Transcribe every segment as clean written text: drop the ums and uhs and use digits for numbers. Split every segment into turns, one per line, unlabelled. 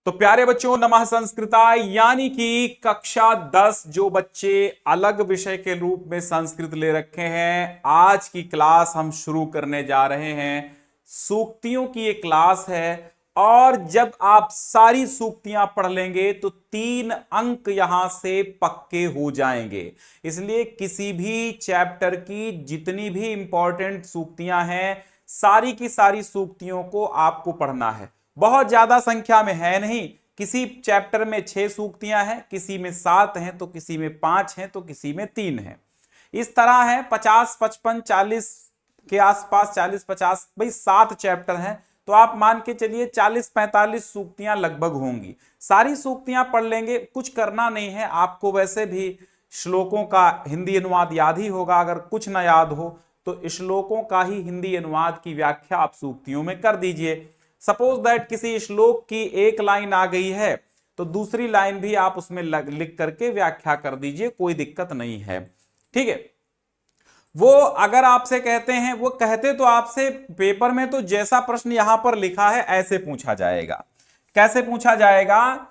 तो प्यारे बच्चों, नमः संस्कृताय यानी कि कक्षा 10 जो बच्चे अलग विषय के रूप में संस्कृत ले रखे हैं, आज की क्लास हम शुरू करने जा रहे हैं। सूक्तियों की एक क्लास है और जब आप सारी सूक्तियां पढ़ लेंगे तो 3 अंक यहां से पक्के हो जाएंगे। इसलिए किसी भी चैप्टर की जितनी भी इंपॉर्टेंट सूक्तियां हैं, सारी की सारी सूक्तियों को आपको पढ़ना है। बहुत ज्यादा संख्या में है नहीं, किसी चैप्टर में 6 सूक्तियां हैं, किसी में 7 हैं, तो किसी में 5 हैं, तो किसी में 3 हैं। इस तरह है 50, 55, 40 के आसपास, 40, 50, भाई 7 चैप्टर हैं, तो आप मान के चलिए 40, 45 सूक्तियां लगभग होंगी। सारी सूक्तियां पढ़ लेंगे, कुछ करना नहीं है आपको। वैसे भी श्लोकों का हिंदी अनुवाद याद ही होगा, अगर कुछ ना याद हो तो श्लोकों का ही हिंदी अनुवाद की व्याख्या आप सूक्तियों में कर दीजिए। सपोज दैट किसी श्लोक की एक लाइन आ गई है तो दूसरी लाइन भी आप उसमें लिख करके व्याख्या कर दीजिए, कोई दिक्कत नहीं है। ठीक है, वो अगर आपसे कहते हैं, वो कहते तो आपसे पेपर में तो जैसा प्रश्न यहां पर लिखा है ऐसे पूछा जाएगा। कैसे पूछा जाएगा?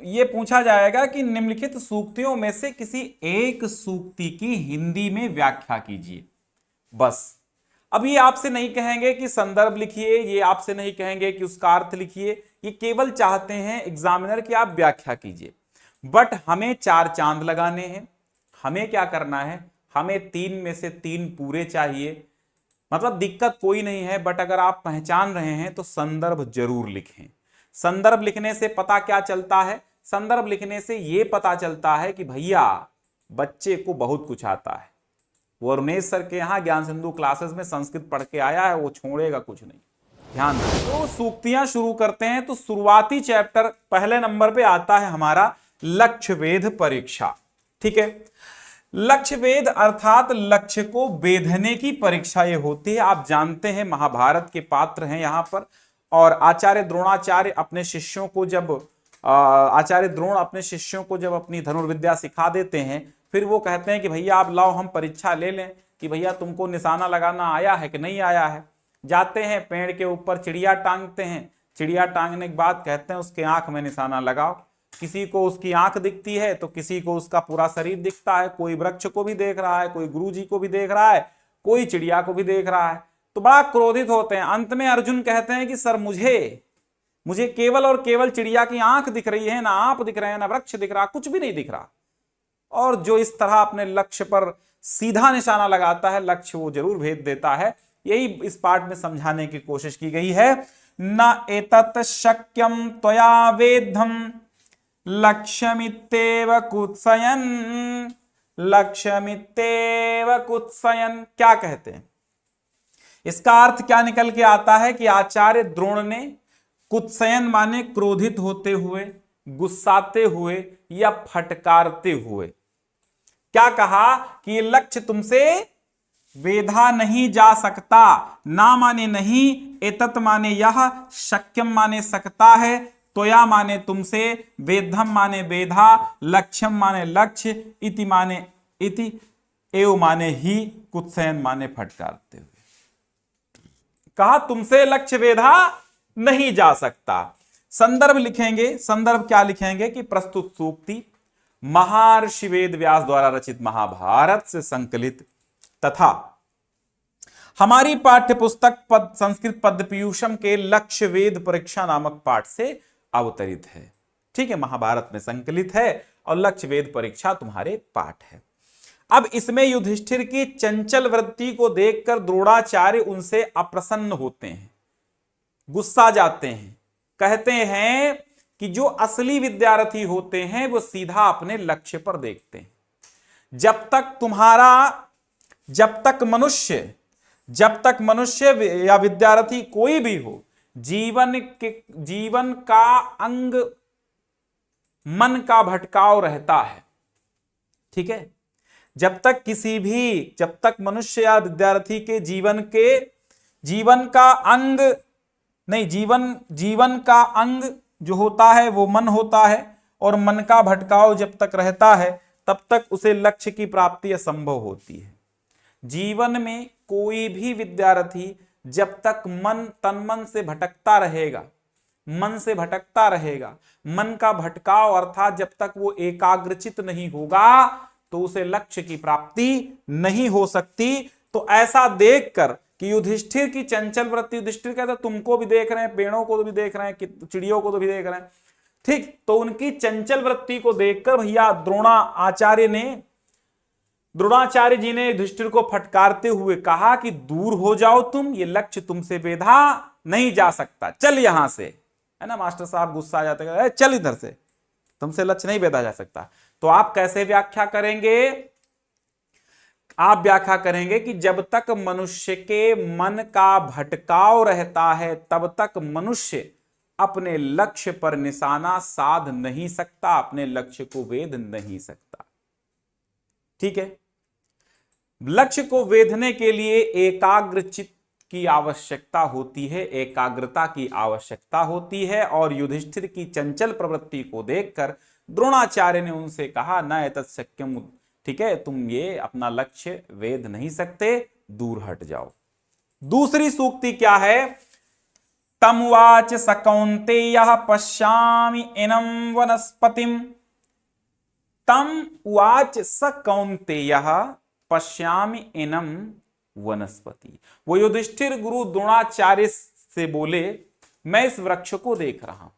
ये पूछा जाएगा कि निम्नलिखित सूक्तियों में से किसी एक सूक्ति की हिंदी में व्याख्या कीजिए, बस। अब ये आपसे नहीं कहेंगे कि संदर्भ लिखिए, ये आपसे नहीं कहेंगे कि उसका अर्थ लिखिए, ये केवल चाहते हैं एग्जामिनर कि आप व्याख्या कीजिए। बट हमें 4 चांद लगाने हैं। हमें क्या करना है? हमें 3 में से 3 पूरे चाहिए। मतलब दिक्कत कोई नहीं है, बट अगर आप पहचान रहे हैं तो संदर्भ जरूर लिखें। संदर्भ लिखने से पता क्या चलता है? संदर्भ लिखने से यह पता चलता है कि भैया बच्चे को बहुत कुछ आता है, वो अरुणेश सर के यहाँ ज्ञान सिंधु क्लासेस में संस्कृत पढ़ के आया है, वो छोड़ेगा कुछ नहीं। ध्यान दो। तो सूक्तियां शुरू करते हैं। तो शुरुआती चैप्टर पहले नंबर पे आता है हमारा लक्ष्य वेध परीक्षा। ठीक है, लक्ष्य वेध अर्थात लक्ष्य को वेधने की परीक्षा ये होती है। आप जानते हैं महाभारत के पात्र हैं यहां पर, और आचार्य द्रोणाचार्य अपने शिष्यों को जब आचार्य द्रोण अपने शिष्यों को जब अपनी धनुर्विद्या सिखा देते हैं, फिर वो कहते हैं कि भैया आप लाओ हम परीक्षा ले लें कि भैया तुमको निशाना लगाना आया है कि नहीं आया है। जाते हैं पेड़ के ऊपर चिड़िया टांगते हैं, चिड़िया टांगने के बाद कहते हैं उसके आंख में निशाना लगाओ। किसी को उसकी आंख दिखती है तो किसी को उसका पूरा शरीर दिखता है, कोई वृक्ष को भी देख रहा है, कोई गुरु जी को भी देख रहा है, कोई चिड़िया को भी देख रहा है। तो बड़ा क्रोधित होते हैं। अंत में अर्जुन कहते हैं कि सर मुझे केवल और केवल चिड़िया की आंख दिख रही है, ना आप दिख रहे हैं, ना वृक्ष दिख रहा, कुछ भी नहीं दिख रहा। और जो इस तरह अपने लक्ष्य पर सीधा निशाना लगाता है, लक्ष्य वो जरूर भेद देता है। यही इस पार्ट में समझाने की कोशिश की गई है। न एतत् शक्यम त्वया वेद्धम लक्ष्यमित्येव कुत्सयन्, लक्ष्यमित्येव कुत्सयन्। क्या कहते हैं? इसका अर्थ क्या निकल के आता है कि आचार्य द्रोण ने कुत्सयन माने क्रोधित होते हुए, गुस्साते हुए या फटकारते हुए क्या कहा कि ये लक्ष्य तुमसे वेधा नहीं जा सकता। ना माने नहीं, एतत् माने यह, शक्यम माने सकता है, त्वया माने तुमसे, वेद्धम माने वेधा, लक्ष्यम माने लक्ष्य, इति माने इति, एव माने ही, कुत्सयन माने फटकारते हुए। कहा तुमसे लक्ष्य वेधा नहीं जा सकता। संदर्भ लिखेंगे। संदर्भ क्या लिखेंगे कि प्रस्तुत सूक्ति महर्षि वेद व्यास द्वारा रचित महाभारत से संकलित तथा हमारी पाठ्य पुस्तक संस्कृत पद्य पीयूषम के लक्ष्य वेद परीक्षा नामक पाठ से अवतरित है। ठीक है, महाभारत में संकलित है और लक्ष्य वेद परीक्षा तुम्हारे पाठ है। अब इसमें युधिष्ठिर की चंचल वृत्ति को देखकर द्रोणाचार्य उनसे अप्रसन्न होते हैं, गुस्सा जाते हैं। कहते हैं कि जो असली विद्यार्थी होते हैं वो सीधा अपने लक्ष्य पर देखते हैं। जब तक मनुष्य या विद्यार्थी कोई भी हो, जीवन का अंग मन का भटकाव रहता है। ठीक है, जब तक मनुष्य या विद्यार्थी के जीवन का अंग जो होता है वो मन होता है, और मन का भटकाव जब तक रहता है तब तक उसे लक्ष्य की प्राप्ति असंभव होती है। जीवन में कोई भी विद्यार्थी जब तक तन मन से भटकता रहेगा, मन से भटकता रहेगा। मन का भटकाव अर्थात जब तक वो एकाग्रचित नहीं होगा तो उसे लक्ष्य की प्राप्ति नहीं हो सकती। तो ऐसा देखकर कि युधिष्ठिर की चंचल वृत्ति, युधिष्ठिर कहता तुमको भी देख रहे हैं, पेड़ों को भी देख रहे हैं, चिड़ियों को तो भी देख रहे हैं, ठीक, तो उनकी चंचल वृत्ति को देखकर भैया द्रोणाचार्य जी ने युधिष्ठिर को फटकारते हुए कहा कि दूर हो जाओ तुम, ये लक्ष्य तुमसे बेधा नहीं जा सकता, चल यहां से, है ना। मास्टर साहब गुस्सा आ जाते हैं, चल इधर से, तुमसे लक्ष्य नहीं बेधा जा सकता। तो आप कैसे व्याख्या करेंगे? आप व्याख्या करेंगे कि जब तक मनुष्य के मन का भटकाव रहता है तब तक मनुष्य अपने लक्ष्य पर निशाना साध नहीं सकता, अपने लक्ष्य को वेध नहीं सकता। ठीक है, लक्ष्य को वेधने के लिए एकाग्रचित्त की आवश्यकता होती है, एकाग्रता की आवश्यकता होती है। और युधिष्ठिर की चंचल प्रवृत्ति को देखकर द्रोणाचार्य ने उनसे कहा न एतत् शक्यम, ठीक है, तुम ये अपना लक्ष्य वेध नहीं सकते, दूर हट जाओ। दूसरी सूक्ति क्या है? तम उवाच स कौन्तेयः पश्यामि एनं वनस्पतिम्। तम उवाच स कौन्तेयः पश्यामि एनं वनस्पति। वो युधिष्ठिर गुरु द्रोणाचार्य से बोले मैं इस वृक्ष को देख रहा हूं,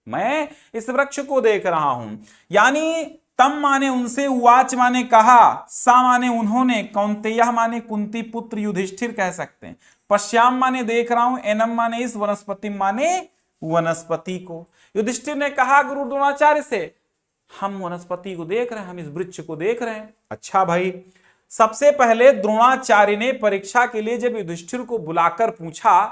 मैं इस वृक्ष को देख रहा हूं। यानी तम माने उनसे, उवाच माने कहा, सा माने उन्होंने, कौन्तेयः माने कुंती पुत्र युधिष्ठिर कह सकते हैं, पश्याम माने देख रहा हूं, एनम माने इस, वनस्पति माने वनस्पति को। युधिष्ठिर ने कहा गुरु द्रोणाचार्य से हम वनस्पति को देख रहे हैं, हम इस वृक्ष को देख रहे हैं। अच्छा भाई, सबसे पहले द्रोणाचार्य ने परीक्षा के लिए जब युधिष्ठिर को बुलाकर पूछा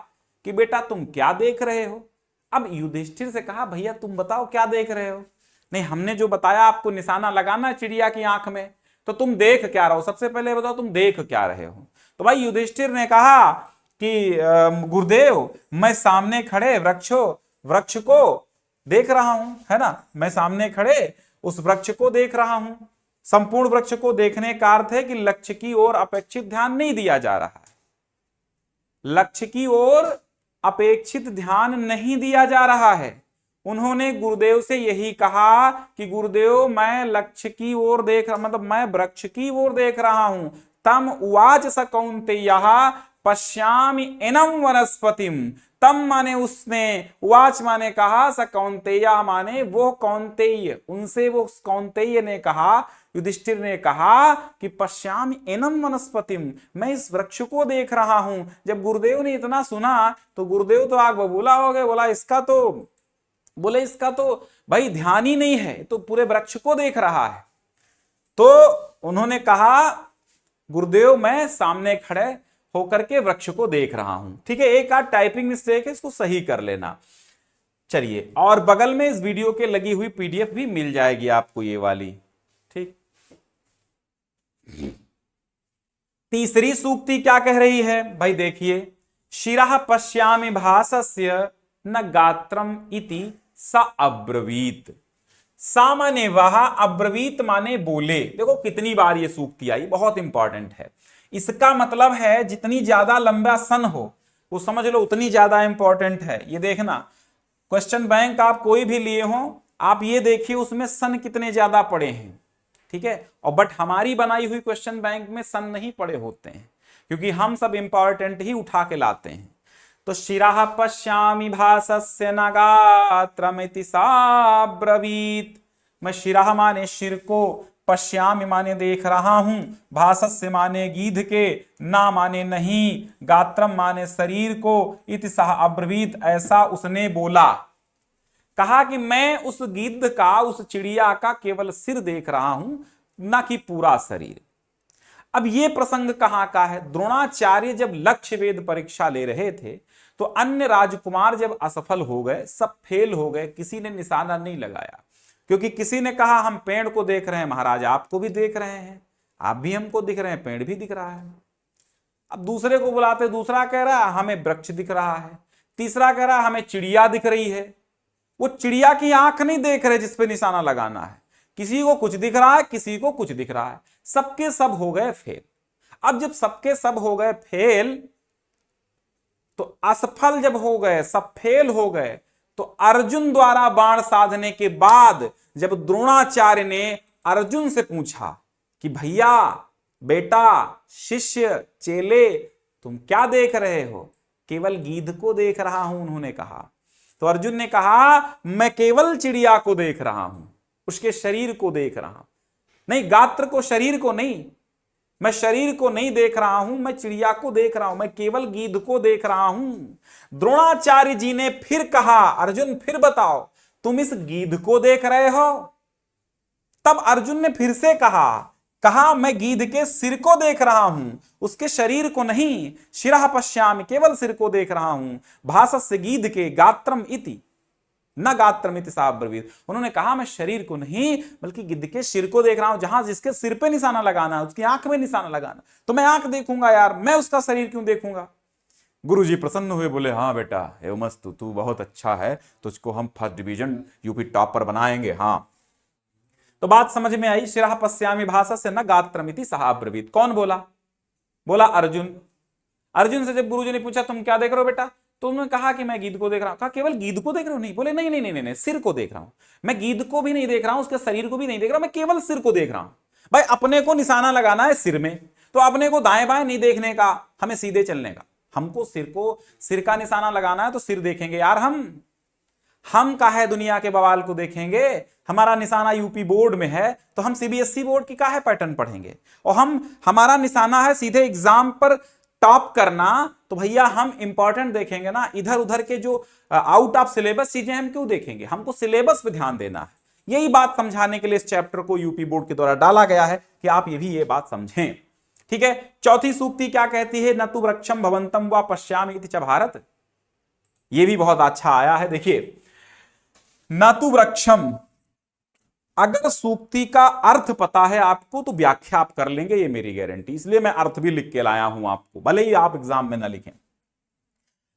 कि बेटा तुम क्या देख रहे हो, अब युधिष्ठिर से कहा भैया तुम बताओ क्या देख रहे हो। नहीं, हमने जो बताया आपको निशाना लगाना चिड़िया की आंख में, तो तुम देख क्या रहे हो, सबसे पहले बताओ तुम देख क्या रहे हो। तो भाई युधिष्ठिर ने कहा कि गुरुदेव मैं सामने खड़े वृक्ष को देख रहा हूं, है ना, मैं सामने खड़े उस वृक्ष को देख रहा हूं। संपूर्ण वृक्ष को देखने का अर्थ है कि लक्ष्य की ओर अपेक्षित ध्यान नहीं दिया जा रहा है, लक्ष्य की ओर अपेक्षित ध्यान नहीं दिया जा रहा है। उन्होंने गुरुदेव से यही कहा कि गुरुदेव मैं लक्ष्य की ओर देख रहा, मतलब मैं वृक्ष की ओर देख रहा हूं। तम उवाच स कौन्तेयः पश्यामि एनं वनस्पतिम। तम माने उसने, उवाच माने कहा, स कौन्तेयः माने वो कौन्तेय, उनसे वो कौन्तेय ने कहा, युधिष्ठिर ने कहा कि पश्यामि एनं वनस्पतिम, मैं इस वृक्ष को देख रहा हूं। जब गुरुदेव ने इतना सुना तो गुरुदेव तो आग बबूला हो गए, इसका तो भाई ध्यान ही नहीं है, तो पूरे वृक्ष को देख रहा है। तो उन्होंने कहा गुरुदेव मैं सामने खड़े होकर के वृक्ष को देख रहा हूं। ठीक है, एक आध टाइपिंग मिस्टेक है, इसको सही कर लेना। चलिए, और बगल में इस वीडियो के लगी हुई पीडीएफ भी मिल जाएगी आपको ये वाली। ठीक, तीसरी सूक्ति क्या कह रही है भाई, देखिए, शिरः पश्यामि भासस्य न गात्रम इति स अब्रवीत। सा माने वह, अब्रवीत माने बोले। देखो कितनी बार ये सूक्ति आई, बहुत इंपॉर्टेंट है। इसका मतलब है जितनी ज्यादा लंबा सन हो वो समझ लो उतनी ज्यादा इंपॉर्टेंट है। ये देखना, क्वेश्चन बैंक आप कोई भी लिए हो, आप ये देखिए उसमें सन कितने ज्यादा पड़े हैं। ठीक है, और बट हमारी बनाई हुई क्वेश्चन बैंक में सन नहीं पड़े होते हैं, क्योंकि हम सब इंपॉर्टेंट ही उठा के लाते हैं। तो शिरः पश्यामि भासस्य न गात्रमिति साब्रवीत। मैं शिरः माने सिर को, पश्यामि माने देख रहा हूं, भासस्य माने गीध के, ना माने नहीं, गात्रम माने शरीर को, इति सह अब्रवीत ऐसा उसने बोला। कहा कि मैं उस गिद्ध का, उस चिड़िया का केवल सिर देख रहा हूं, ना कि पूरा शरीर। अब ये प्रसंग कहां का है? द्रोणाचार्य जब लक्ष्य वेद परीक्षा ले रहे थे तो अन्य राजकुमार जब असफल हो गए, सब फेल हो गए, किसी ने निशाना नहीं लगाया, क्योंकि किसी ने कहा हम पेड़ को देख रहे हैं महाराज, आपको भी देख रहे हैं, आप भी हमको दिख रहे हैं, पेड़ भी दिख रहा है। अब दूसरे को बुलाते, दूसरा कह रहा है हमें वृक्ष दिख रहा है, तीसरा कह रहा है हमें चिड़िया दिख रही है। वो चिड़िया की आंख नहीं देख रहे जिस पे निशाना लगाना है, किसी को कुछ दिख रहा है, किसी को कुछ दिख रहा है, सबके सब हो गए फेल। अब जब सबके सब हो गए फेल, तो असफल जब हो गए, सब फेल हो गए, तो अर्जुन द्वारा बाण साधने के बाद जब द्रोणाचार्य ने अर्जुन से पूछा कि भैया, बेटा, शिष्य, चेले, तुम क्या देख रहे हो? केवल गीध को देख रहा हूं, उन्होंने कहा। तो अर्जुन ने कहा, मैं केवल चिड़िया को देख रहा हूं, उसके शरीर को देख रहा हूं, नहीं गात्र को, शरीर को नहीं, मैं शरीर को नहीं देख रहा हूं, मैं चिड़िया को देख रहा हूं, मैं केवल गीध को देख रहा हूं। द्रोणाचार्य जी ने फिर कहा, अर्जुन फिर बताओ, तुम इस गीध को देख रहे हो? तब अर्जुन ने फिर से कहा मैं गीध के सिर को देख रहा हूं, उसके शरीर को नहीं। शिरः पश्यामि, केवल सिर को देख रहा हूं। भासस्य गीध के गात्रम इति न गात्रम इति सा ब्रवीत। उन्होंने कहा मैं शरीर को नहीं बल्कि गिद्ध के सिर को देख रहा हूं, जहां जिसके सिर पे निशाना लगाना है, उसकी आंख में निशाना लगाना, तो मैं आंख देखूंगा यार, मैं उसका शरीर क्यों देखूंगा? गुरुजी प्रसन्न हुए, बोले हाँ बेटा, एवमस्तु, तू बहुत अच्छा है, तुझको हम फर्स्ट डिवीजन यूपी टॉपर बनाएंगे। हाँ, तो बात समझ में आई। शिरः पश्यामि भासस्य न गात्रमिति सहा ब्रवीत। कौन बोला? बोला अर्जुन। अर्जुन से जब गुरुजी ने पूछा तुम क्या देख रहे हो बेटा, तो उन्होंने कहा कि मैं गीध को देख रहा हूं। कहा केवल गीध को देख रहे हो? नहीं। बोले नहीं नहीं नहीं नहीं, सिर को देख रहा हूं, मैं गीध को भी नहीं देख रहा हूं, उसके शरीर को भी नहीं देख रहा हूं, मैं केवल सिर को देख रहा हूं। भाई अपने को निशाना लगाना है सिर में, तो अपने को दाएं बाएं नहीं देखने का, हमें सीधे चलने का। हमको सिर का निशाना लगाना है तो सिर देखेंगे यार। हम काहे दुनिया के बवाल को देखेंगे? हमारा निशाना यूपी बोर्ड में है तो हम सीबीएसई बोर्ड की काहे पैटर्न पढ़ेंगे? और हमारा निशाना है सीधे एग्जाम पर टॉप करना, तो भैया हम इंपॉर्टेंट देखेंगे ना। इधर उधर के जो आउट ऑफ सिलेबस चीजें हम क्यों देखेंगे? हमको सिलेबस पे ध्यान देना है। यही बात समझाने के लिए इस चैप्टर को यूपी बोर्ड के द्वारा डाला गया है कि आप ये बात समझें। ठीक है, चौथी सूक्ति क्या कहती है? न तु वृक्षम भवंतम व पश्यामि इति च भारत। ये भी बहुत अच्छा आया है। देखिए, न तु वृक्षम, अगर सूक्ति का अर्थ पता है आपको तो व्याख्या आप कर लेंगे, ये मेरी गारंटी। इसलिए मैं अर्थ भी लिख के लाया हूं आपको, भले ही आप एग्जाम में ना लिखें।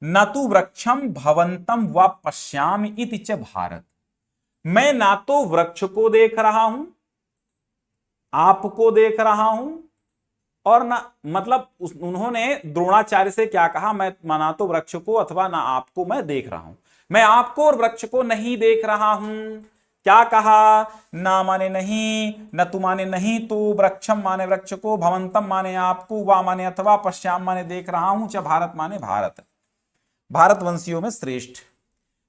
न तु वृक्षम भवंतम व पश्यामि इति च भारत। मैं ना तो वृक्ष को देख रहा हूं, आपको देख रहा हूं, और ना, मतलब उन्होंने द्रोणाचार्य से क्या कहा? मैं ना तो वृक्ष को अथवा ना आपको मैं देख रहा हूं, मैं आपको और वृक्ष को नहीं देख रहा हूं। क्या कहा? ना माने नहीं, न तु माने नहीं तो, वृक्षम माने वृक्ष को, भवंतम माने आपको, वा माने अथवा, पश्याम माने देख रहा हूं, च भारत माने भारत, भारतवंशियों में श्रेष्ठ।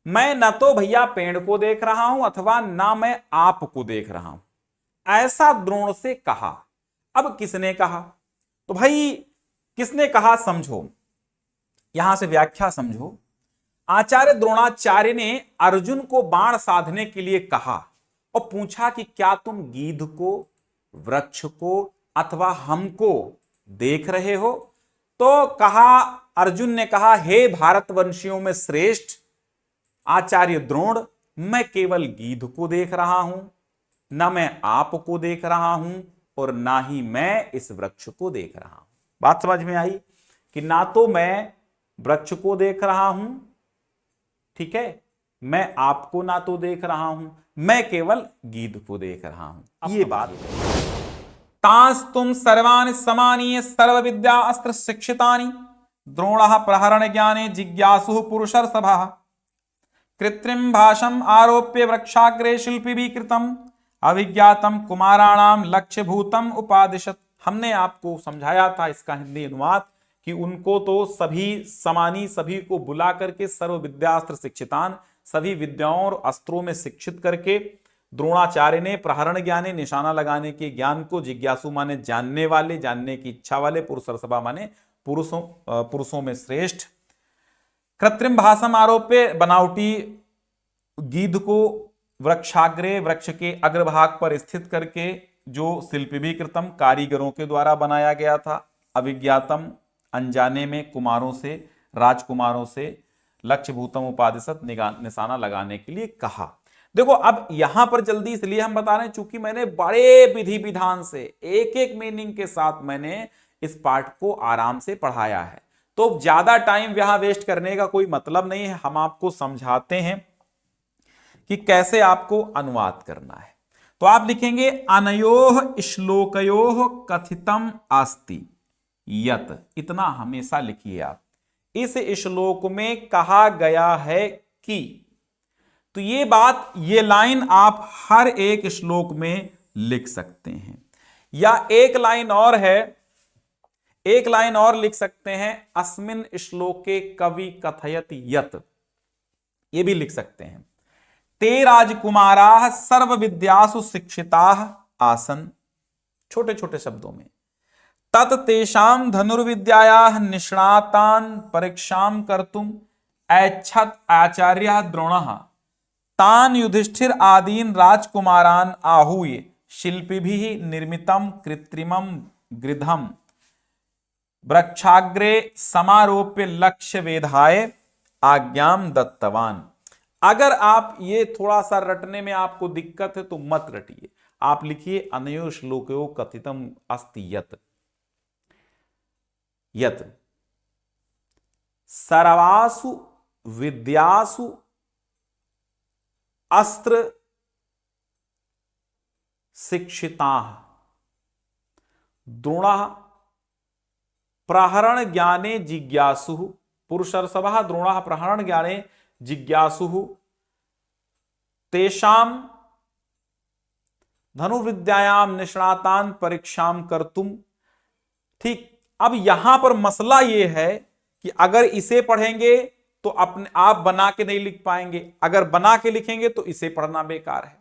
मैं न तो भैया पेड़ को देख रहा हूं अथवा ना मैं आपको देख रहा हूं, ऐसा द्रोण से कहा। अब किसने कहा? तो भाई किसने कहा समझो, यहां से व्याख्या समझो। आचार्य द्रोणाचार्य ने अर्जुन को बाण साधने के लिए कहा और पूछा कि क्या तुम गीध को, वृक्ष को अथवा हमको देख रहे हो? तो कहा, अर्जुन ने कहा, हे भारतवंशियों में श्रेष्ठ आचार्य द्रोण, मैं केवल गीध को देख रहा हूं, ना मैं आपको देख रहा हूं और ना ही मैं इस वृक्ष को देख रहा हूं। बात समझ में आई कि ना तो मैं वृक्ष को देख रहा हूं, ठीक है, मैं आपको ना तो देख रहा हूं, मैं केवल गीध को देख रहा हूं। ये बात। तांस तुम सर्वानि समानीय सर्व विद्या अस्त्र शिक्षितानि, द्रोणः प्रहरण ज्ञाने जिज्ञासु पुरुषर्षभः, कृत्रिम भाषम आरोप्य वृक्षाग्रे शिल्पी भी कृतम, अभिज्ञातम कुमाराणाम लक्ष्य भूतम उपादिशत। हमने आपको समझाया था इसका हिंदी अनुवाद कि उनको तो सभी समानी, सभी को बुला करके सर्व विद्यास्त्र शिक्षितान, सभी विद्याओं और अस्त्रों में शिक्षित करके द्रोणाचार्य ने प्रहरण ज्ञाने, निशाना लगाने के ज्ञान को, जिज्ञासु माने जानने वाले, जानने की इच्छा वाले, पुरुषर्षभा माने पुरुषों में श्रेष्ठ, कृत्रिम भाषम आरोप्य बनावटी गीध को वृक्षाग्रे, वृक्ष के अग्रभाग पर स्थित करके जो शिल्पी कृतम, कारीगरों के द्वारा बनाया गया था, अभिज्ञातम अनजाने में कुमारों से, राजकुमारों से, लक्ष्य भूतम उपादिशत निशाना लगाने के लिए कहा। देखो अब यहां पर जल्दी इसलिए हम बता रहे हैं चूंकि मैंने बड़े विधि विधान से एक एक मीनिंग के साथ मैंने इस पाठ को आराम से पढ़ाया है, तो ज्यादा टाइम यहां वेस्ट करने का कोई मतलब नहीं है। हम आपको समझाते हैं कि कैसे आपको अनुवाद करना है। तो आप लिखेंगे अनयोः श्लोकयोः कथितम अस्ति यत, इतना हमेशा लिखिए आप। इस श्लोक में कहा गया है कि, तो ये बात, ये लाइन आप हर एक श्लोक में लिख सकते हैं। या एक लाइन और है, एक लाइन और लिख सकते हैं, अस्मिन श्लोके कवि कथयति यत, ये भी लिख सकते हैं। ते राजकुमारा सर्व विद्यासु शिक्षिता आसन, छोटे छोटे शब्दों में। तत तेषाम धनुर्विद्यायाः निष्णातान् परीक्षां कर्तुम ऐच्छत् आचार्यः द्रोणः तान् युधिष्ठिर आदीन राजकुमारान् आहूय शिल्पिभिः निर्मितं कृत्रिमं गृधम वृक्षाग्रे समारोप्य लक्ष्य वेधाय आज्ञाम दत्तवान। अगर आप ये थोड़ा सा रटने में आपको दिक्कत है तो मत रटिए, आप लिखिए अनयो श्लोकयो कथितम अस्ति यत, यत सर्वासु विद्यासु अस्त्र शिक्षिता द्रोणः प्रहरण ज्ञाने जिज्ञासु, पुरुषर्षभः द्रोणः प्रहरण ज्ञाने जिज्ञासु तेषाम धनुर्विद्यायाम निष्णातान् परीक्षां कर्तुम। ठीक, अब यहां पर मसला यह है कि अगर इसे पढ़ेंगे तो अपने आप बना के नहीं लिख पाएंगे, अगर बना के लिखेंगे तो इसे पढ़ना बेकार है।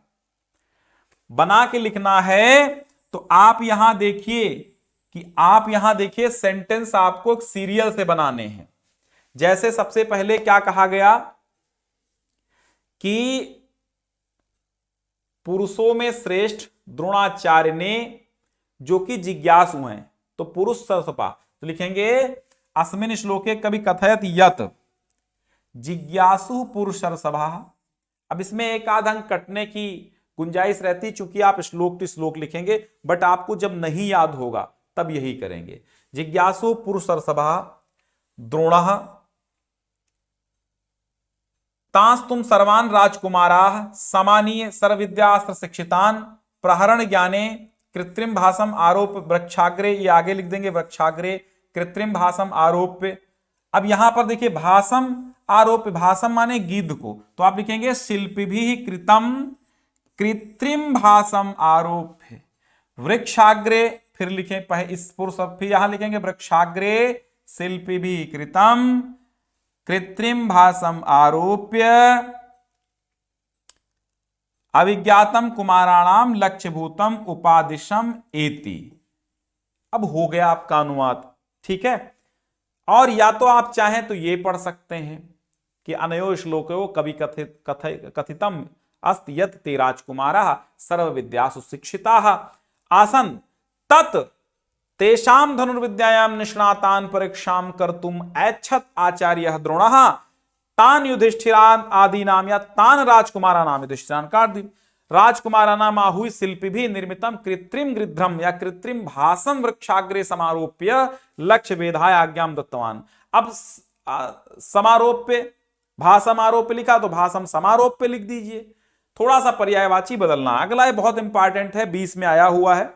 बना के लिखना है तो आप यहां देखिए कि आप यहां देखिए सेंटेंस आपको सीरियल से बनाने हैं। जैसे सबसे पहले क्या कहा गया कि पुरुषों में श्रेष्ठ द्रोणाचार्य ने जो कि जिज्ञासु हैं, तो पुरुष सरसपा, तो लिखेंगे अस्मिन श्लोके कवि कथयत यत जिज्ञासु पुरुषर्षभः। अब इसमें एक आध अंक कटने की गुंजाइश रहती, चूंकि आप श्लोक टू श्लोक लिखेंगे, बट आपको जब नहीं याद होगा तब यही करेंगे। जिज्ञासु पुरुषर्षभः द्रोणः तांस्तुम सर्वान् राजकुमाराः समानीय सर्वविद्यास्त्र शिक्षितान् प्रहरण ज्ञाने कृत्रिम भाषम आरोप वृक्षाग्रे, ये आगे लिख देंगे वृक्षाग्रे कृत्रिम भाषम आरोप्य। अब यहां पर देखिए भाषम आरोप्य, भाषम माने गिद्ध को, तो आप लिखेंगे शिल्पिभिः कृतम कृत्रिम भाषम आरोप्य वृक्षाग्रे, फिर लिखें इस पुरुष, फिर यहां लिखेंगे वृक्षाग्रे शिल्पिभिः कृतम कृत्रिम भाषम आरोप्य अविज्ञातम कुमाराणाम लक्ष्यभूतम उपादिशम एति। अब हो गया आपका अनुवाद, ठीक है। और या तो आप चाहें तो ये पढ़ सकते हैं कि अनयो श्लोको कवि कथितम अस्ति यत् ते राजकुमाराः सर्व विद्यासु शिक्षिताः आसन् तत् तेषां धनुर्विद्यायां निष्णातान् परीक्षां कर्तुम ऐच्छत् आचार्यः द्रोणः तान् युधिष्ठिरान् आदीनां या तान् राजकुमाराणां, युधिष्ठिरान् काट दी, राजकुमाराणां आहूय शिल्पिभिः निर्मितं कृत्रिम गृध्रम या कृत्रिम भासम वृक्षाग्रे समारोप्य लक्ष्य वेधाय आज्ञाम दत्तवान। अब समारोप्य भाषम आरोप्य लिखा तो भाषम समारोप्य लिख दीजिए, थोड़ा सा पर्यायवाची बदलना। अगला बहुत इंपॉर्टेंट है, 20 में आया हुआ है,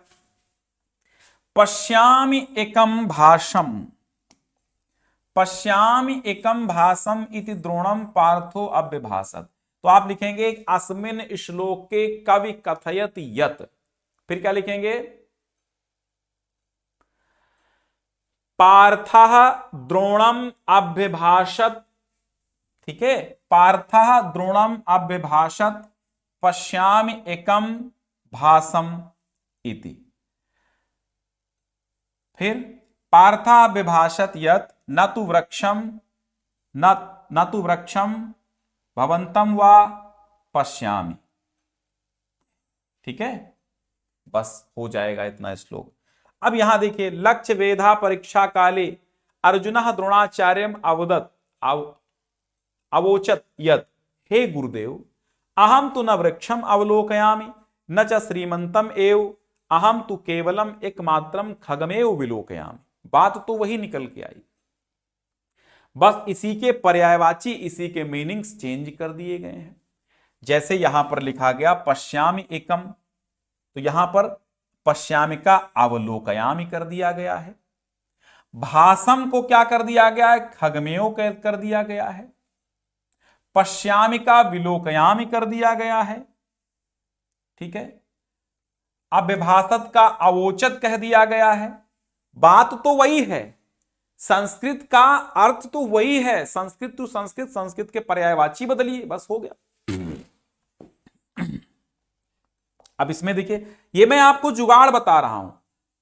पश्यामि एकम भाषम, पश्यामि एकम भाषम इति द्रोणम पार्थो अभ्यभाषत। तो आप लिखेंगे अस्मिन श्लोके कवि कथयति यत, फिर क्या लिखेंगे पार्थः द्रोणम अभ्यभाषत, ठीक है, पार्थः द्रोणम अभ्यभाषत पश्यामि एकम भाषम इति। फिर पार्था विभाषत यत न तु वृक्षम न तु वृक्षम भवंतम वा पश्यामि, ठीक है, बस हो जाएगा इतना श्लोक। अब यहां देखिए लक्ष्य वेधा परीक्षा काले अर्जुनः द्रोणाचार्यम अवदत् अवोचत यत हे गुरुदेव अहम तु न वृक्षम अवलोकयामि न च श्रीमंतम एव अहम तु केवलम एकमात्रम खगमेव विलोकयामि। बात तो वही निकल के आई, बस इसी के पर्यायवाची, इसी के मीनिंग्स चेंज कर दिए गए हैं। जैसे यहां पर लिखा गया पश्यामि एकम, तो यहां पर पश्यामि का अवलोकयामि कर दिया गया है। भाषम को क्या कर दिया गया है, खगमेव कर दिया गया है। पश्यामि का विलोकयामि कर दिया गया है। ठीक है, अव्यभाषत का अवोचत कह दिया गया है। बात तो वही है, संस्कृत का अर्थ तो वही है, संस्कृत टू संस्कृत, संस्कृत के पर्यायवाची बदलिए, बस हो गया। अब इसमें देखिए, ये मैं आपको जुगाड़ बता रहा हूं,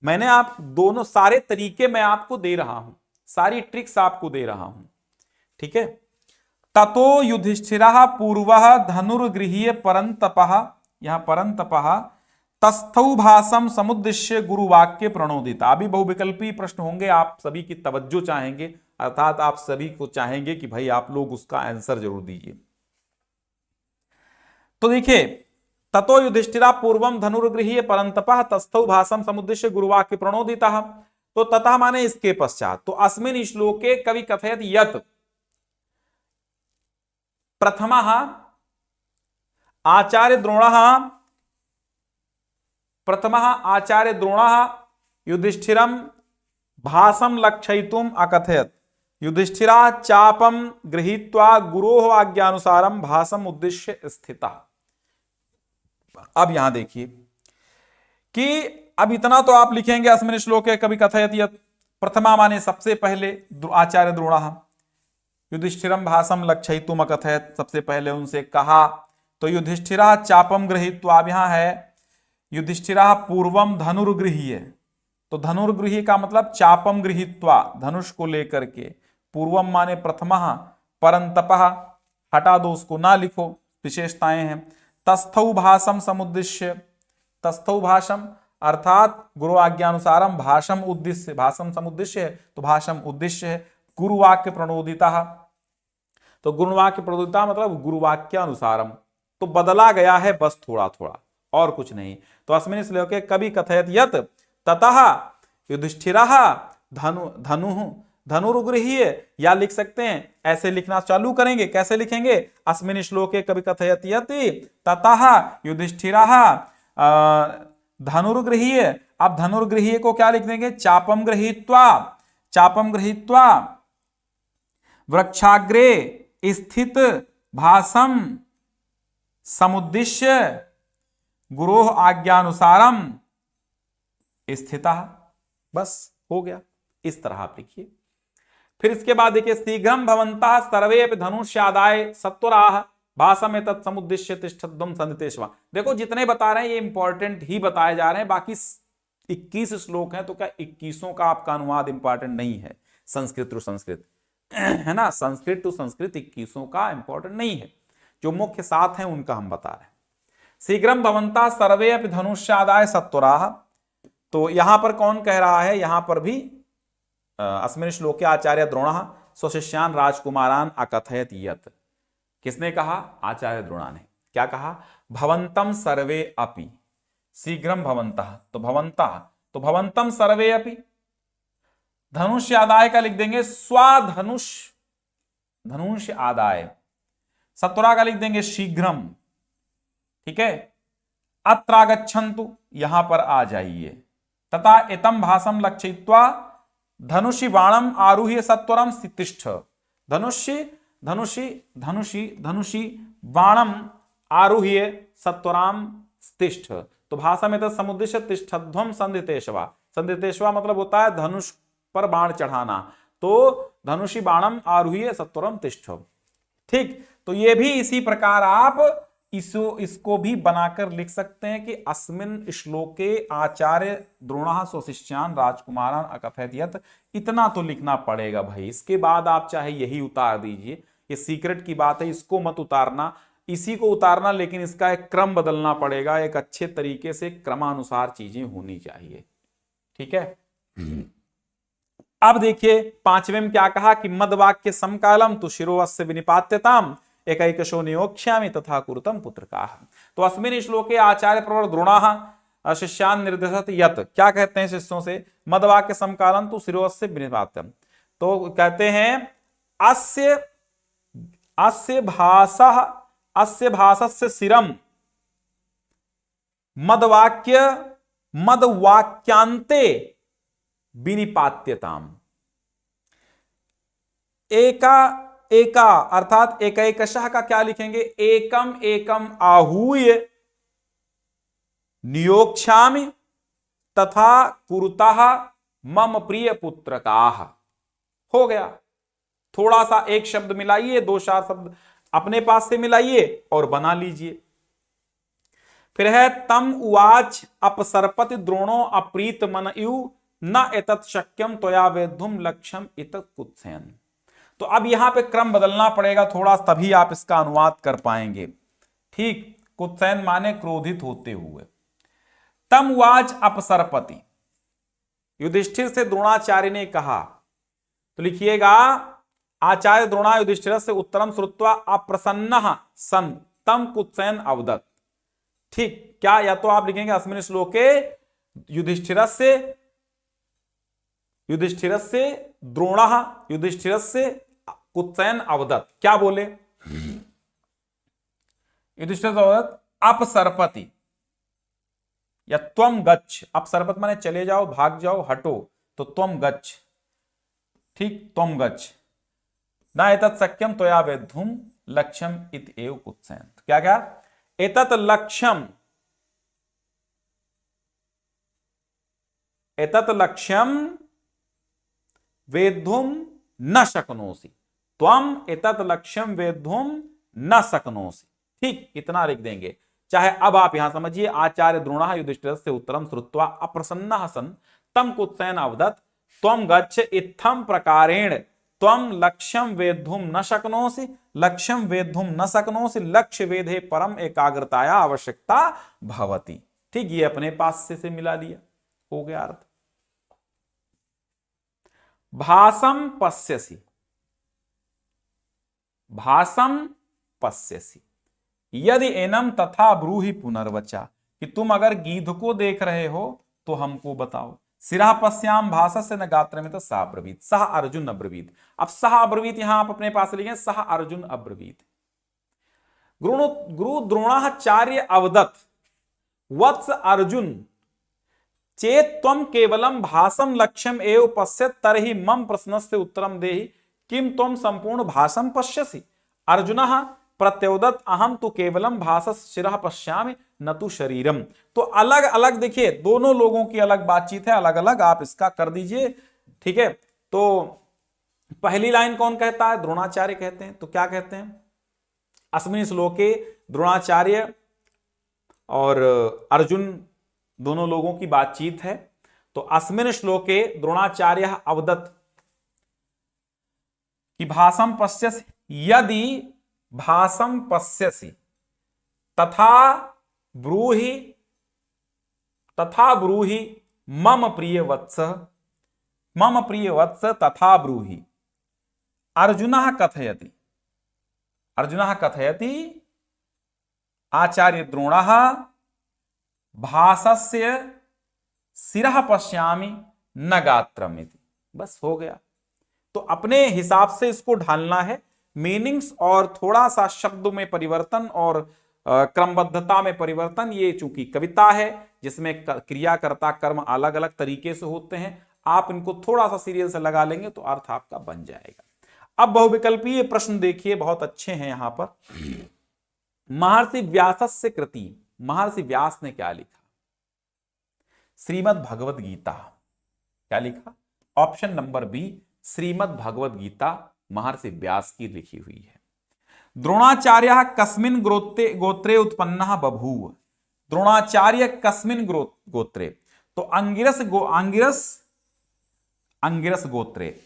मैंने आप दोनों सारे तरीके मैं आपको दे रहा हूं, सारी ट्रिक्स आपको दे रहा हूं। ठीक है, ततो युधिष्ठिरः पूर्वः धनुर्गृह्य परंतपः, यहां परंतपः तस्थौ भाषम समुद्देश्य गुरुवाक्य प्रणोदिता। अभी बहुविकल्पी प्रश्न होंगे, आप सभी की तवज्जो चाहेंगे, अर्थात आप सभी को चाहेंगे कि भाई आप लोग उसका आंसर जरूर दीजिए। तो देखिए, ततो युधिष्ठिरा पूर्वम धनुर्गृह्य परंतपः तस्थौ भाषम समुद्देश्य गुरुवाक्य प्रणोदिता। तो तथा माने इसके पश्चात, तो अस्मिन् श्लोके कवि कथयत यत् प्रथमः आचार्य द्रोणः युधिष्ठिरं भाषं लक्षयितुम् अकथयत्। युधिष्ठिरा चापम गृहीत्वा गुरोः आज्ञानुसारं भाषम उद्देश्य स्थितः। अब यहां देखिए कि अब इतना तो आप लिखेंगे, अस्मिन् श्लोके कवि कथयत यत्, प्रथमा माने सबसे पहले आचार्य द्रोणः, युधिष्ठिरं भाषम लक्षयितुम् अकथयत, सबसे पहले उनसे कहा। तो युधिष्ठिरा चापम गृहीत्वा, अब यहां है युधिष्ठिरा पूर्वम धनुर्गृह्य, तो धनुर्गृह्य का मतलब चापम गृहीत्वा, धनुष को लेकर के, पूर्वम माने प्रथमः, परंतपः हटा दो, उसको ना लिखो, विशेषताएं हैं। तस्थौ भाषम समुद्देश्य, तस्थौ भाषम अर्थात गुरु आज्ञानुसारम भाषम उद्देश्य, भाषम समुद्देश्य है तो भाषम उद्देश्य है। गुरुवाक्य प्रणोदिता, तो गुरुवाक्य प्रणोदिता मतलब गुरुवाक्यानुसारम, तो बदला गया है बस थोड़ा थोड़ा और कुछ नहीं। तो अस्मिन् श्लोके कवि कथयत यत् ततः युधिष्ठिरः धनुर्गृह्य, या लिख सकते हैं, ऐसे लिखना चालू करेंगे, कैसे लिखेंगे, अस्मिन् श्लोके कवि कथयत यत् ततः युधिष्ठिरः धनुर्गृह्य। अब धनुर्गृह्य को क्या लिख देंगे, चापम गृहीत्वा, चापम गृहीत्वा वृक्षाग्रे स्थित भाषम समुद्दिश्य गुरोः आज्ञानुसारम स्थितः, बस हो गया। इस तरह आप लिखिए। फिर इसके बाद देखिए, शीघ्रम भवन्तः सर्वे अपि धनुष्यादाय सत्वराः भाषम एतत् समुद्दिश्य तिष्ठध्वं सन्नितेष्वा। देखो जितने बता रहे हैं ये इंपॉर्टेंट ही बताए जा रहे हैं, बाकी 21 श्लोक हैं, तो क्या 21 का आपका अनुवाद इंपॉर्टेंट नहीं है, संस्कृत टू संस्कृत है ना, संस्कृत टू संस्कृत 21 का इंपॉर्टेंट नहीं है, जो मुख्य 7 हैं उनका हम बता रहे हैं। शीघ्रम भवन्तः सर्वे अपि धनुष्यादाय सत्वराः, तो यहां पर कौन कह रहा है, यहां पर भी अस्मिन् श्लोके आचार्य द्रोणः स्वशिष्यान् राजकुमारान् अकथयत यत्, किसने कहा, आचार्य द्रोणा ने क्या कहा, भवन्तम सर्वे अपि, शीघ्रम भवन्तः, तो भवन्तः, तो भवन्तम सर्वे अपि, धनुष आदाय का लिख देंगे स्वाधनुष, धनुष आदाय, सत्वरा का लिख देंगे शीघ्रम। ठीक है, अत्रागच्छन्तु, यहां पर आ जाइए, तथा एतम भाषम लक्षयित्वा धनुषि बाणम आरुह्य सत्वरम तिष्ठ, धनुषि धनुषि धनुषि धनुषि बाणम आरुह्य सत्वराम तिष्ठ, तो भाषा में तो समुद्देश्य तिष्ठध्वम संदितेशवा, संदितेशवा मतलब होता है धनुष पर बाण चढ़ाना, तो धनुषि बाणम आरुह्य सत्वरम तिष्ठ। ठीक, तो ये भी इसी प्रकार आप इसको भी बनाकर लिख सकते हैं कि अस्मिन् श्लोके आचार्य द्रोणः स्वशिष्यान् राजकुमारान् अकथयत यत्, इतना तो लिखना पड़ेगा भाई। इसके बाद आप चाहे यही उतार दीजिए, ये सीक्रेट की बात है, इसको मत उतारना, इसी को उतारना, लेकिन इसका एक क्रम बदलना पड़ेगा, एक अच्छे तरीके से क्रमानुसार चीजें होनी चाहिए। ठीक है, अब देखिए 5वें में क्या कहा कि मदवाक्य समकालम तो शिरोवस्य विनिपात्यताम एकैकशो नियोक्ष्यामि तथा कुरुतम पुत्रकाः। तो अस्मिन् श्लोके आचार्य प्रवर द्रोणः शिष्यान् निर्देशत यत्, क्या कहते हैं शिष्यों से, मदवाक्य समकालम तो शिरोवस्य विनिपात्यम, तो कहते हैं अस्य भाषस्य शिरम मदवाक्यांते विनिपात्यताम, एका अर्थात एकैकशः का क्या लिखेंगे, एकम एकम आहूय नियोक्ष्यामि तथा कुरुतः मम प्रिय पुत्रकाः। हो गया। थोड़ा सा एक शब्द मिलाइए, दो चार शब्द अपने पास से मिलाइए और बना लीजिए। फिर है तम उवाच अपसर्पति द्रोणो अप्रीत मनयु न एतत् शक्यम त्वया वेद्धुम लक्ष्यम इतत् कुत्सयन्। तो अब यहां पे क्रम बदलना पड़ेगा थोड़ा, तभी आप इसका अनुवाद कर पाएंगे। ठीक, कुत्सयन् माने क्रोधित होते हुए। तम उवाच अपसर्पति, युधिष्ठिर से द्रोणाचार्य ने कहा, तो लिखिएगा आचार्य द्रोणा युधिष्ठिर से उत्तरम श्रुत्वा अप्रसन्नः सन तम कुत्सयन् अवदत्। ठीक, क्या या तो आप लिखेंगे अस्मिन् श्लोके युधिष्ठिर से द्रोणः युधिष्ठिर से कुत्सयन् अवदत्। क्या बोले, युधिष्ठिर से अवदत् अपसर्पति या त्वम गच्छ। अपसर्पत माने चले जाओ, भाग जाओ, हटो, तो त्वम गच्छ। ठीक, त्वम गच्छ न एतत् शक्यम त्वया वेद्धुम लक्ष्यम इत एव कुत्सयन्। क्या क्या, एतत् लक्ष्यम वेद्धुम न शक्नोसि, त्वम एतत् लक्ष्यम वेद्धुम न शक्नोसि। ठीक, इतना लिख देंगे। चाहे अब आप यहां समझिए, आचार्य द्रोणः युधिष्ठिर से उत्तरम श्रुत्वा अप्रसन्नः सन् तम कुत्सयन् अवदत् त्वं गच्छ इत्थं प्रकारेण त्वं लक्ष्यं वेद्धुम न शक्नोसि, लक्ष्यं वेद्धुम न शक्नोसि, लक्ष्य वेधे परम एकाग्रताया आवश्यकता भवति। ठीक, ये अपने पास से मिला लिया, हो गया अर्थ। भासम पश्यसि, भासम पश्यसि यदि एनम तथा ब्रूहि पुनर्वचा, कि तुम अगर गीध को देख रहे हो तो हमको बताओ। सिरा पश्याम भाषस्य न गात्रमित सह अब्रवीत, सह अर्जुन अब्रवीत। अब सह अब्रवीत यहां आप अपने पास लिखें, सह अर्जुन अब्रवीत। गुरु द्रोणाचार्य अवदत् वत्स अर्जुन चेत त्वं केवलम भासम लक्ष्यम एव पश्यत तरहि मम प्रश्नस्य उत्तरम देहि किम त्वं संपूर्ण भासम पश्यसि। अर्जुनः प्रत्योदत अहम तो केवलम भासस शिरः पश्यामि न तो शरीरम। तो अलग अलग देखिए, दोनों लोगों की अलग बातचीत है, अलग अलग आप इसका कर दीजिए। ठीक है, तो पहली लाइन कौन कहता है, द्रोणाचार्य कहते हैं। तो क्या कहते हैं, अस्मिन् श्लोके द्रोणाचार्य और अर्जुन दोनों लोगों की बातचीत है। तो अस्मिन् श्लोके द्रोणाचार्य अवदत् कि भासम पश्यसि, यदि भासम पश्यसि तथा ब्रूहि मम प्रिय वत्स, मम प्रिय वत्स तथा ब्रूहि। अर्जुनः कथयति, अर्जुनः कथयति आचार्य द्रोणः भासस्य शिरः पश्यामि न गात्रमिति। बस हो गया। तो अपने हिसाब से इसको ढालना है, मीनिंग्स और थोड़ा सा शब्द में परिवर्तन और क्रमबद्धता में परिवर्तन। ये चूंकि कविता है जिसमें क्रियाकर्ता कर्म अलग अलग तरीके से होते हैं, आप इनको थोड़ा सा सीरियल से लगा लेंगे तो अर्थ आपका बन जाएगा। अब बहुविकल्पीय प्रश्न देखिए, बहुत अच्छे हैं यहां पर। महर्षि व्यासस्य कृति, महर्षि व्यास ने क्या लिखा, श्रीमद् भगवद गीता। क्या लिखा, option number B, Shrimad Bhagavad Gita Maharshi Vyas की लिखी हुई है। द्रोणाचार्य कस्मिन् गोत्रे उत्पन्नः बभूव, द्रोणाचार्य कस्मिन् गोत्रे, तो अंगिरस गोत्रे,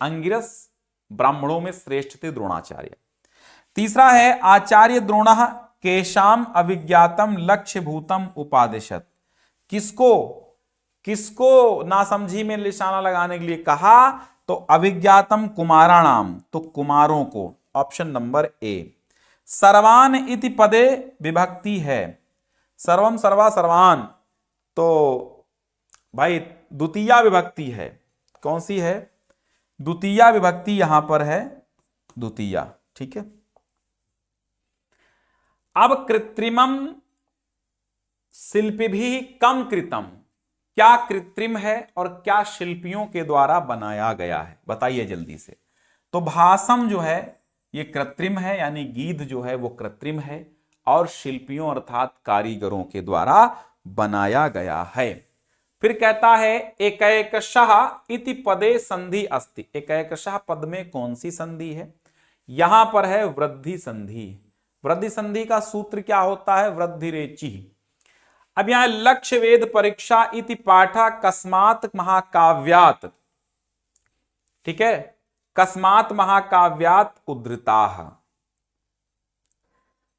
अंगिरस ब्राह्मणों में श्रेष्ठ थे द्रोणाचार्य। तीसरा है आचार्य द्रोणः केशाम अविज्ञातम लक्ष्य भूतम उपादिशत, किसको नासमझी में निशाना लगाने के लिए कहा, तो अविज्ञातम कुमाराणाम, तो कुमारों को, ऑप्शन नंबर ए। सर्वान इति पदे विभक्ति है, सर्वम सर्वा सर्वान, तो भाई द्वितीया विभक्ति है, कौन सी है, द्वितीया विभक्ति यहां पर है, द्वितीया। ठीक है, अब कृत्रिमम शिल्पी भी कम कृतम, क्या कृत्रिम है और क्या शिल्पियों के द्वारा बनाया गया है, बताइए जल्दी से। तो भासम जो है ये कृत्रिम है, यानी गीध जो है वो कृत्रिम है और शिल्पियों अर्थात कारीगरों के द्वारा बनाया गया है। फिर कहता है एकैकशः इति पदे संधि अस्ति। एकैकशः पद में कौन सी संधि है? यहां पर है वृद्धि संधि। वृद्धि संधि का सूत्र क्या होता है? वृद्धिरेचि। अब यहां लक्ष्य वेद परीक्षा इति पाठा कस्मात् महाकाव्यात्, ठीक है, कस्मात् महाकाव्यात् उद्धृताः।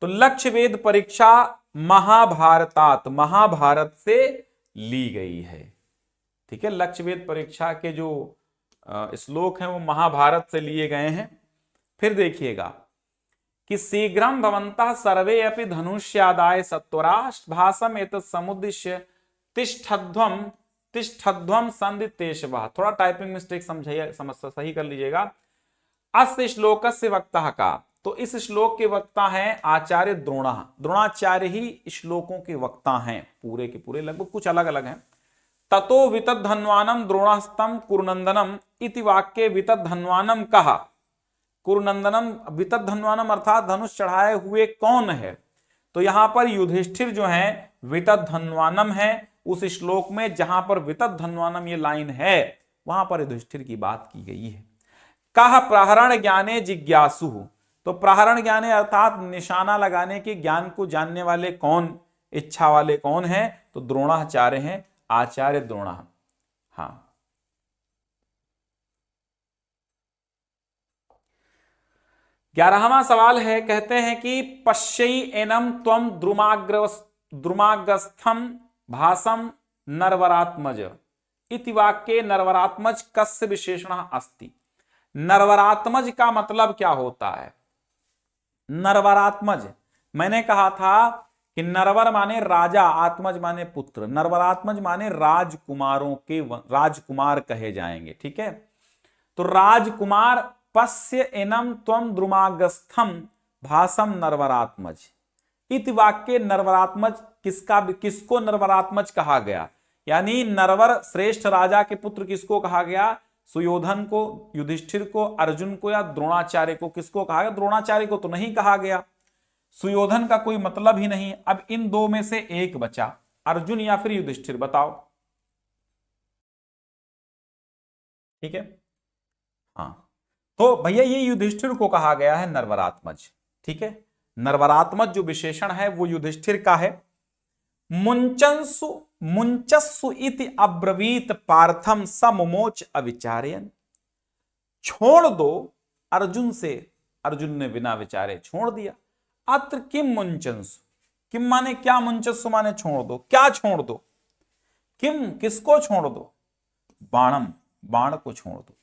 तो लक्ष्य वेद परीक्षा महाभारतात, महाभारत से ली गई है, ठीक है। लक्ष्य वेद परीक्षा के जो श्लोक हैं वो महाभारत से लिए गए हैं। फिर देखिएगा कि शीघ्रम भवन्तः सर्वे अपि धनुष्यादाय सत्वराष्ट्र भाषम एतत् समुद्दिश्य तिष्ठध्वम तिष्ठध्वम संदितेशवः। थोड़ा टाइपिंग मिस्टेक समझिए, समस्या सही कर लीजिएगा। अस्य श्लोकस्य वक्ता का, तो इस श्लोक के वक्ता हैं आचार्य द्रोण। द्रोणाचार्य ही श्लोकों के वक्ता हैं, पूरे के पूरे, लगभग कुछ अलग अलग हैं। ततो वितद्धन्वानम द्रोणस्तम कुरुनंदनम इति वाक्ये वितद्धन्वानम कहा। कुरुनंदनम, वितद्धन्वानम अर्थात धनुष चढ़ाए हुए कौन है? तो यहां पर युधिष्ठिर जो है वितद्धन्वानम है। उस श्लोक में जहां पर वितद्धन्वानम ये लाइन है वहां पर युधिष्ठिर की बात की गई है। कह प्रहरण ज्ञाने जिज्ञासु, तो प्रहरण ज्ञाने अर्थात निशाना लगाने के ज्ञान को जानने वाले कौन, इच्छा वाले कौन है? तो द्रोणाचार्य हैं, आचार्य द्रोण। हाँ, 11वां सवाल है, कहते हैं कि पश्यई एनम त्वम द्रुमाग्रस्थम भासम नरवरात्मज इति वाक्ये नरवरात्मज कस्य विशेषण अस्ति। नरवरात्मज का मतलब क्या होता है? नरवरात्मज, मैंने कहा था कि नरवर माने राजा, आत्मज माने पुत्र, नरवरात्मज माने राजकुमारों के, राजकुमार कहे जाएंगे, ठीक है। तो राजकुमार पश्य एनम त्वम द्रुमागस्थम भासम नरवरात्मज इति वाक्य नरवरात्मज किसको नरवरात्मज कहा गया? यानी नरवर श्रेष्ठ राजा के पुत्र किसको कहा गया? सुयोधन को, युधिष्ठिर को, अर्जुन को या द्रोणाचार्य को? किसको कहा गया? द्रोणाचार्य को तो नहीं कहा गया, सुयोधन का कोई मतलब ही नहीं। अब इन दो में से एक बचा, अर्जुन या फिर युधिष्ठिर, बताओ। ठीक है, हाँ, तो भैया ये युधिष्ठिर को कहा गया है नरवरात्मज, ठीक है। नरवरात्मज जो विशेषण है वो युधिष्ठिर का है। मुंचस्सु इति अब्रवीत पार्थम समुमोच अविचार्यन। छोड़ दो अर्जुन से, अर्जुन ने बिना विचारे छोड़ दिया। अत्र किम मुंचंसु, किम माने क्या, मुंचस्सु माने छोड़ दो, क्या छोड़ दो? किम, किसको छोड़ दो? बाणम, बाण को छोड़ दो।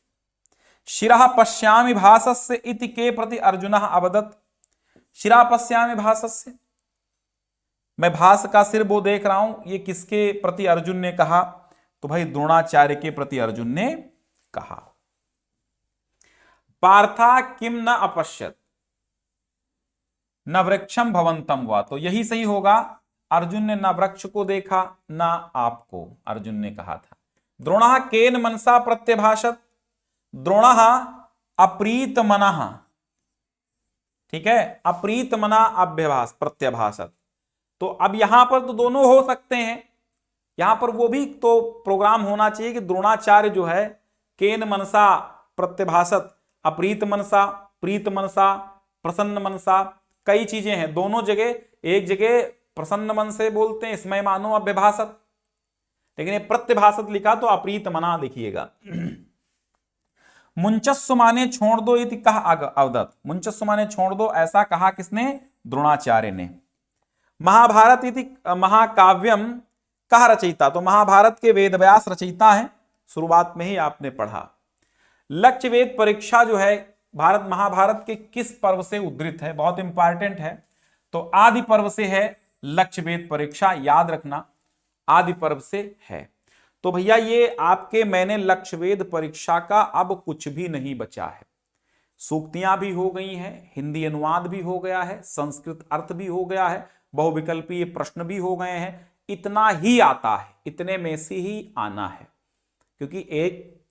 शिरः पश्यामि भासस्य इति के प्रति अर्जुनः अवदत्। शिरः पश्यामि भासस्य, मैं भास का सिर वो देख रहा हूं, ये किसके प्रति अर्जुन ने कहा? तो भाई द्रोणाचार्य के प्रति अर्जुन ने कहा। पार्था किम न अपश्यत न वृक्षम भवंतम वा, तो यही सही होगा, अर्जुन ने न वृक्ष को देखा न आपको, अर्जुन ने कहा था। द्रोणः केन मनसा प्रत्यभाषत, द्रोणः अप्रीत मनः, ठीक है, अप्रीत मना अभ्यभास प्रत्यभाषत। तो अब यहां पर तो दोनों हो सकते हैं, यहां पर वो भी तो प्रोग्राम होना चाहिए कि द्रोणाचार्य जो है केन मनसा प्रत्यभाषत, अप्रीत मनसा, प्रीत मनसा, प्रसन्न मनसा, कई चीजें हैं दोनों जगह। एक जगह प्रसन्न मन से बोलते हैं इसमें मानो अभ्यभाषत, लेकिन ये प्रत्यभाषत लिखा तो अप्रीत मना लिखिएगा। मुंचस्सु माने छोड़ दो इति कहा अवदत्, मुंचस्सु माने छोड़ दो, ऐसा कहा किसने? द्रोणाचार्य ने। महाभारत इति महाकाव्यम कहा रचयिता, तो महाभारत के वेदव्यास रचयिता हैं, शुरुआत में ही आपने पढ़ा। लक्ष्य वेद परीक्षा जो है भारत महाभारत के किस पर्व से उद्धृत है? बहुत इंपॉर्टेंट है। तो आदि पर्व से है लक्ष्य वेद परीक्षा, याद रखना, आदि पर्व से है। तो भैया ये आपके, मैंने लक्ष्य वेद परीक्षा का अब कुछ भी नहीं बचा है। सूक्तियां भी हो गई हैं, हिंदी अनुवाद भी हो गया है, संस्कृत अर्थ भी हो गया है, बहुविकल्पीय प्रश्न भी हो गए हैं। इतना ही आता है, इतने में से ही आना है, क्योंकि एक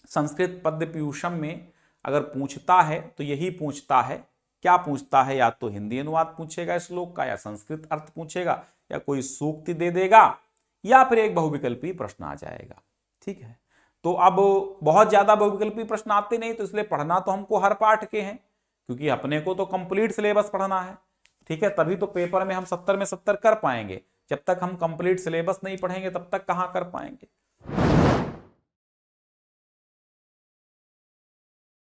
संस्कृत पद्य पीयूषम में अगर पूछता है तो यही पूछता है, क्या पूछता है, या तो हिंदी अनुवाद पूछेगा श्लोक का, या संस्कृत अर्थ पूछेगा, या कोई सूक्ति दे देगा, या फिर एक बहुविकल्पी प्रश्न आ जाएगा। ठीक है, तो अब बहुत ज्यादा बहुविकल्पी प्रश्न आते नहीं, तो इसलिए पढ़ना तो हमको हर पाठ के हैं, क्योंकि अपने को तो कंप्लीट सिलेबस पढ़ना है। ठीक है, तभी तो पेपर में हम 70 में 70 कर पाएंगे। जब तक हम कंप्लीट सिलेबस नहीं पढ़ेंगे तब तक कहां कर पाएंगे।